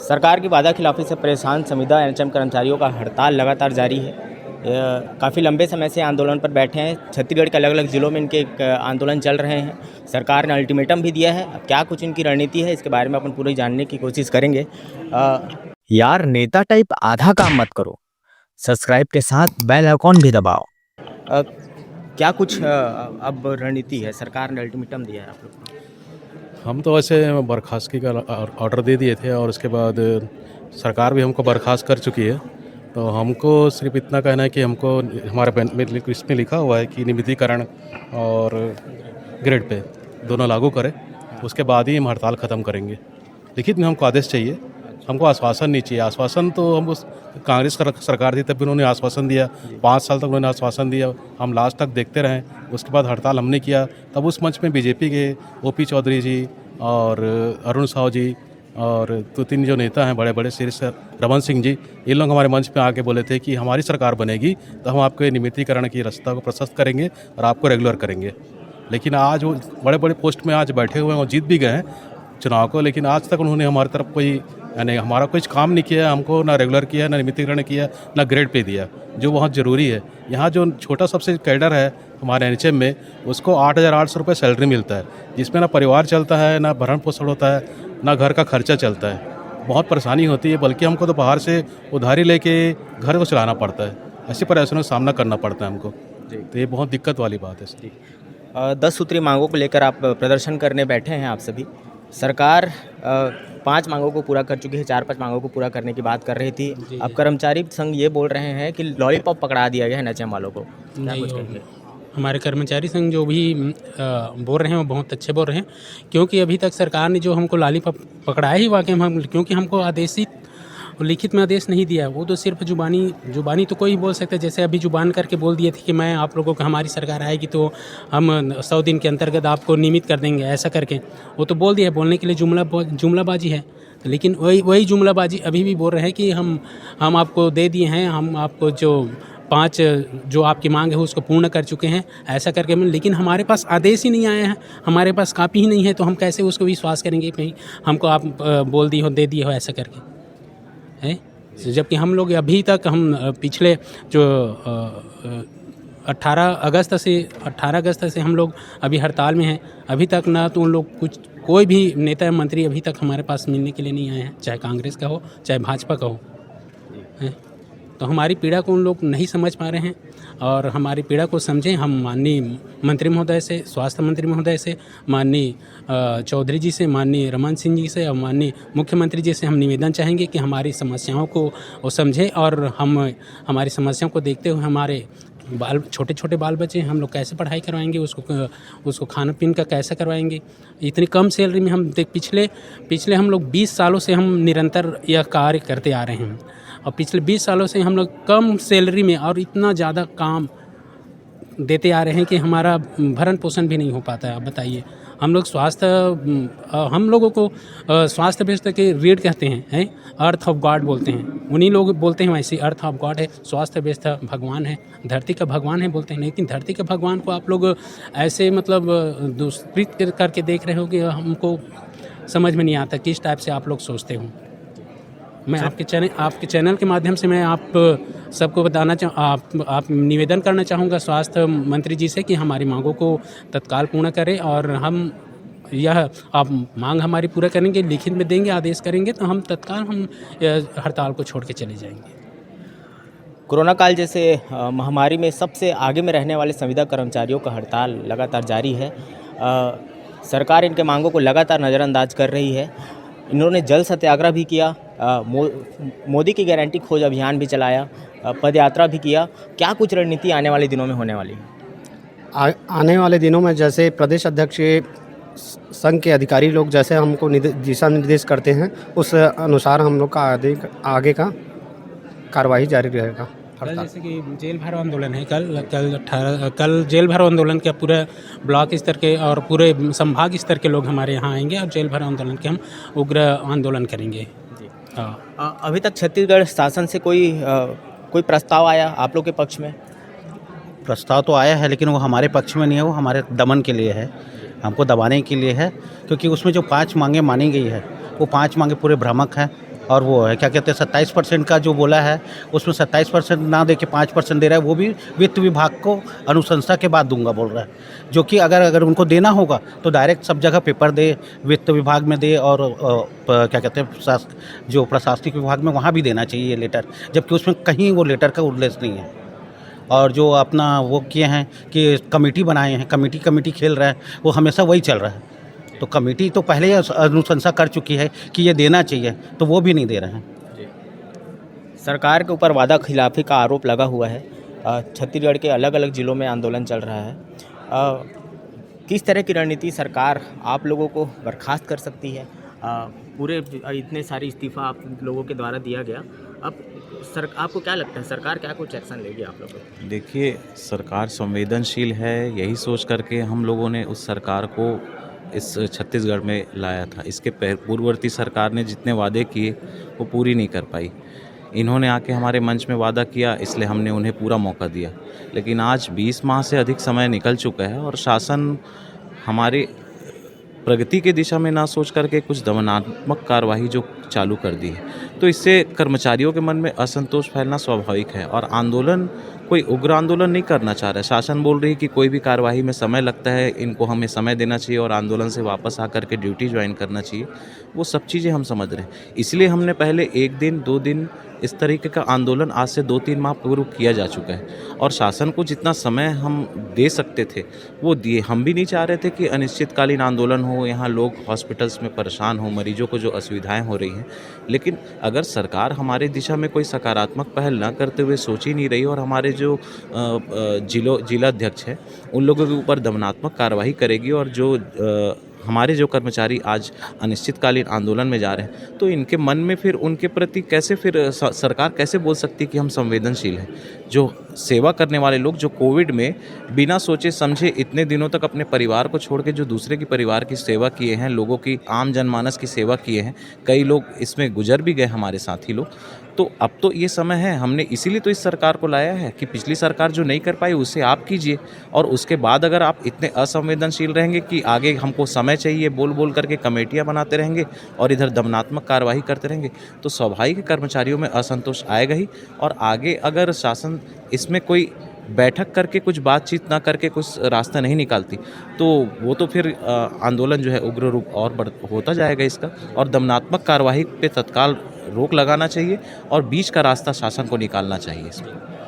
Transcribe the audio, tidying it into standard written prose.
सरकार की वादाखिलाफ़ी से परेशान संविदा एनएचएम कर्मचारियों का हड़ताल लगातार जारी है। काफ़ी लंबे समय से आंदोलन पर बैठे हैं। छत्तीसगढ़ के अलग अलग ज़िलों में इनके आंदोलन चल रहे हैं। सरकार ने अल्टीमेटम भी दिया है। अब क्या कुछ इनकी रणनीति है, इसके बारे में अपन पूरी जानने की कोशिश करेंगे। यार नेता टाइप आधा काम मत करो, सब्सक्राइब के साथ बेल आइकॉन भी दबाओ। क्या कुछ अब रणनीति है? सरकार ने अल्टीमेटम दिया है आप लोग को। हम तो वैसे बर्खास्तगी का ऑर्डर दे दिए थे और उसके बाद सरकार भी हमको बर्खास्त कर चुकी है। तो हमको सिर्फ इतना कहना है कि हमको हमारे इसमें लिखा हुआ है कि नियमितीकरण और ग्रेड पे दोनों लागू करें, उसके बाद ही हम हड़ताल ख़त्म करेंगे। लिखित में हमको आदेश चाहिए, हमको आश्वासन नहीं चाहिए। आश्वासन तो हम उस कांग्रेस सरकार थी तब भी उन्होंने आश्वासन दिया, 5 साल तक उन्होंने आश्वासन दिया, हम लास्ट तक देखते रहें। उसके बाद हड़ताल हमने किया, तब उस मंच में बीजेपी के ओपी चौधरी जी और अरुण साहू जी और 2-3 जो नेता हैं बड़े बड़े, शीर्ष रमन सिंह जी, इन लोग हमारे मंच पे आके बोले थे कि हमारी सरकार बनेगी तो हम आपके नियमितीकरण की रास्ता को प्रशस्त करेंगे और आपको रेगुलर करेंगे। लेकिन आज वो बड़े बड़े पोस्ट में आज बैठे हुए हैं और जीत भी गए हैं चुनाव को, लेकिन आज तक उन्होंने हमारी तरफ कोई यानी हमारा कुछ काम नहीं किया, हमको ना रेगुलर किया, ना नियमितीकरण किया, ना ग्रेड पे दिया, जो बहुत ज़रूरी है। यहाँ जो छोटा सबसे कैडर है हमारे एनएचएम में, उसको 8,800 रुपये सैलरी मिलता है, जिसमें ना परिवार चलता है, ना भरण पोषण होता है, ना घर का खर्चा चलता है। बहुत परेशानी होती है, बल्कि हमको तो बाहर से उधारी लेके घर को चलाना पड़ता है। ऐसी परेशानियों का सामना करना पड़ता है हमको, तो ये बहुत दिक्कत वाली बात है। 10 सूत्री मांगों को लेकर आप प्रदर्शन करने बैठे हैं आप सभी। सरकार 5 मांगों को पूरा कर चुकी है, 4-5 मांगों को पूरा करने की बात कर रही थी। अब कर्मचारी संघ ये बोल रहे हैं कि लॉलीपॉप पकड़ा दिया गया है एनएचएम वालों को। क्या कुछ कहेंगे? हमारे कर्मचारी संघ जो भी बोल रहे हैं वो बहुत अच्छे बोल रहे हैं, क्योंकि अभी तक सरकार ने जो हमको लॉलीपॉप पकड़ाया ही वाकई में, क्योंकि हमको आदेशित लिखित में आदेश नहीं दिया। वो तो सिर्फ जुबानी तो कोई बोल सकता है, जैसे अभी जुबान करके बोल दिए थे कि मैं आप लोगों को, हमारी सरकार आएगी तो हम 100 दिन के अंतर्गत आपको नियमित कर देंगे, ऐसा करके वो तो बोल दिया। बोलने के लिए जुमलाबाजी है, लेकिन वही जुमलाबाजी अभी भी बोल रहे हैं कि हम आपको दे दिए हैं, हम आपको जो 5 जो आपकी मांग है उसको पूर्ण कर चुके हैं, ऐसा करके। लेकिन हमारे पास आदेश ही नहीं आया है, हमारे पास कापी ही नहीं है, तो हम कैसे उसको विश्वास करेंगे कि हमको आप बोल दिए हो, दे दिए हो, ऐसा करके है। जबकि हम लोग अभी तक हम पिछले जो 18 अगस्त से हम लोग अभी हड़ताल में हैं। अभी तक ना तो उन लोग कोई भी नेता मंत्री अभी तक हमारे पास मिलने के लिए नहीं आए हैं, चाहे कांग्रेस का हो चाहे भाजपा का हो, है। तो हमारी पीड़ा को उन लोग नहीं समझ पा रहे हैं, और हमारी पीड़ा को समझें। हम माननीय मंत्री महोदय से, स्वास्थ्य मंत्री महोदय से, माननीय चौधरी जी से, माननीय रमन सिंह जी से और माननीय मुख्यमंत्री जी से हम निवेदन चाहेंगे कि हमारी समस्याओं को वो समझें, और हम हमारी समस्याओं को देखते हुए हमारे छोटे छोटे बाल बच्चे हम लोग कैसे पढ़ाई करवाएंगे, उसको खाना पीना का कैसे करवाएंगे। इतनी कम सैलरी में हम पिछले हम लोग 20 सालों से हम निरंतर यह कार्य करते आ रहे हैं, और पिछले 20 सालों से हम लोग कम सैलरी में और इतना ज़्यादा काम देते आ रहे हैं कि हमारा भरण पोषण भी नहीं हो पाता है। अब बताइए, हम लोगों को स्वास्थ्य व्यवस्था के रीढ़ कहते हैं, अर्थ ऑफ गॉड बोलते हैं। उन्हीं लोग बोलते हैं वैसे अर्थ ऑफ गॉड है, स्वास्थ्य व्यवस्था भगवान है, धरती का भगवान है बोलते हैं। लेकिन धरती के भगवान को आप लोग ऐसे मतलब दुष्कृत करके देख रहे हो कि हमको समझ में नहीं आता किस टाइप से आप लोग सोचते हो। मैं आपके चैनल के माध्यम से मैं आप सबको बताना आप निवेदन करना चाहूँगा स्वास्थ्य मंत्री जी से कि हमारी मांगों को तत्काल पूर्ण करें, और हम यह आप मांग हमारी पूरा करेंगे, लिखित में देंगे, आदेश करेंगे, तो हम तत्काल हम हड़ताल को छोड़ के चले जाएंगे। कोरोना काल जैसे महामारी में सबसे आगे में रहने वाले संविदा कर्मचारियों का हड़ताल लगातार जारी है। सरकार इनके मांगों को लगातार नज़रअंदाज कर रही है। इन्होंने जल सत्याग्रह भी किया, मोदी की गारंटी खोज अभियान भी चलाया, पदयात्रा भी किया। क्या कुछ रणनीति आने वाले दिनों में होने वाली है? आने वाले दिनों में जैसे प्रदेश अध्यक्ष संघ के अधिकारी लोग जैसे हमको दिशा निर्देश करते हैं, उस अनुसार हम लोग का आगे का कार्रवाई जारी रहेगा। कल जैसे कि जेल भरो आंदोलन है, कल जेल भरो आंदोलन के पूरे ब्लॉक स्तर के और पूरे संभाग स्तर के लोग हमारे यहाँ आएंगे, और जेल भरो आंदोलन के हम उग्र आंदोलन करेंगे। अभी तक छत्तीसगढ़ शासन से कोई प्रस्ताव आया आप लोग के पक्ष में? प्रस्ताव तो आया है, लेकिन वो हमारे पक्ष में नहीं है, वो हमारे दमन के लिए है, हमको दबाने के लिए है। क्योंकि उसमें जो 5 मांगें मानी गई है, वो 5 मांगें पूरे भ्रामक हैं, और वो है क्या कहते हैं 27% का जो बोला है उसमें 27% ना दे के 5% दे रहा है, वो भी वित्त विभाग को अनुशंसा के बाद दूंगा बोल रहा है। जो कि अगर उनको देना होगा तो डायरेक्ट सब जगह पेपर दे, वित्त विभाग में दे और क्या कहते हैं जो प्रशासनिक विभाग में वहाँ भी देना चाहिए ये लेटर, जबकि उसमें कहीं वो लेटर का उल्लेख नहीं है। और जो अपना वो किए हैं कि कमेटी बनाए हैं, कमेटी खेल रहा है, वो हमेशा वही चल रहा है। तो कमेटी तो पहले ही अनुशंसा कर चुकी है कि ये देना चाहिए, तो वो भी नहीं दे रहे हैं। सरकार के ऊपर वादा खिलाफी का आरोप लगा हुआ है। छत्तीसगढ़ के अलग अलग ज़िलों में आंदोलन चल रहा है। किस तरह की रणनीति सरकार आप लोगों को बर्खास्त कर सकती है? पूरे इतने सारे इस्तीफ़ा आप लोगों के द्वारा दिया गया, अब आपको क्या लगता है सरकार क्या कुछ एक्शन लेगी आप लोगों को? देखिए, सरकार संवेदनशील है, यही सोच करके हम लोगों ने उस सरकार को इस छत्तीसगढ़ में लाया था। इसके पूर्ववर्ती सरकार ने जितने वादे किए वो पूरी नहीं कर पाई। इन्होंने आके हमारे मंच में वादा किया, इसलिए हमने उन्हें पूरा मौका दिया। लेकिन आज 20 माह से अधिक समय निकल चुका है और शासन हमारे प्रगति की दिशा में ना सोच करके कुछ दमनात्मक कार्यवाही जो चालू कर दी है, तो इससे कर्मचारियों के मन में असंतोष फैलना स्वाभाविक है। और आंदोलन कोई उग्र आंदोलन नहीं करना चाह रहा है। शासन बोल रही है कि कोई भी कार्यवाही में समय लगता है, इनको हमें समय देना चाहिए और आंदोलन से वापस आकर के ड्यूटी ज्वाइन करना चाहिए। वो सब चीज़ें हम समझ रहे हैं, इसलिए हमने पहले 1 दिन 2 दिन इस तरीके का आंदोलन आज से 2-3 माह पूर्व किया जा चुका है। और शासन को जितना समय हम दे सकते थे वो दिए। हम भी नहीं चाह रहे थे कि अनिश्चितकालीन आंदोलन हो, यहाँ लोग हॉस्पिटल्स में परेशान हो, मरीजों को जो असुविधाएं हो रही हैं। लेकिन अगर सरकार हमारे दिशा में कोई सकारात्मक पहल ना करते हुए सोच ही नहीं रही और हमारे जो जिलाध्यक्ष हैं उन लोगों के ऊपर दमनात्मक कार्रवाई करेगी और जो हमारे जो कर्मचारी आज अनिश्चितकालीन आंदोलन में जा रहे हैं, तो इनके मन में फिर उनके प्रति कैसे फिर सरकार कैसे बोल सकती है कि हम संवेदनशील हैं? जो सेवा करने वाले लोग जो कोविड में बिना सोचे समझे इतने दिनों तक अपने परिवार को छोड़ के जो दूसरे की परिवार की सेवा किए हैं, लोगों की आम जनमानस की सेवा किए हैं, कई लोग इसमें गुजर भी गए हमारे साथी लोग। तो अब तो ये समय है, हमने इसीलिए तो इस सरकार को लाया है कि पिछली सरकार जो नहीं कर पाई उसे आप कीजिए। और उसके बाद अगर आप इतने असंवेदनशील रहेंगे कि आगे हमको समय चाहिए बोल बोल करके कमेटियां बनाते रहेंगे और इधर दमनात्मक कार्रवाई करते रहेंगे, तो स्वाभाविक कर्मचारियों में असंतोष आएगा ही। और आगे अगर शासन इसमें कोई बैठक करके कुछ बातचीत ना करके कुछ रास्ता नहीं निकालती, तो वो तो फिर आंदोलन जो है उग्र रूप और होता जाएगा इसका। और दमनात्मक कार्रवाई पे तत्काल रोक लगाना चाहिए और बीच का रास्ता शासन को निकालना चाहिए इसमें।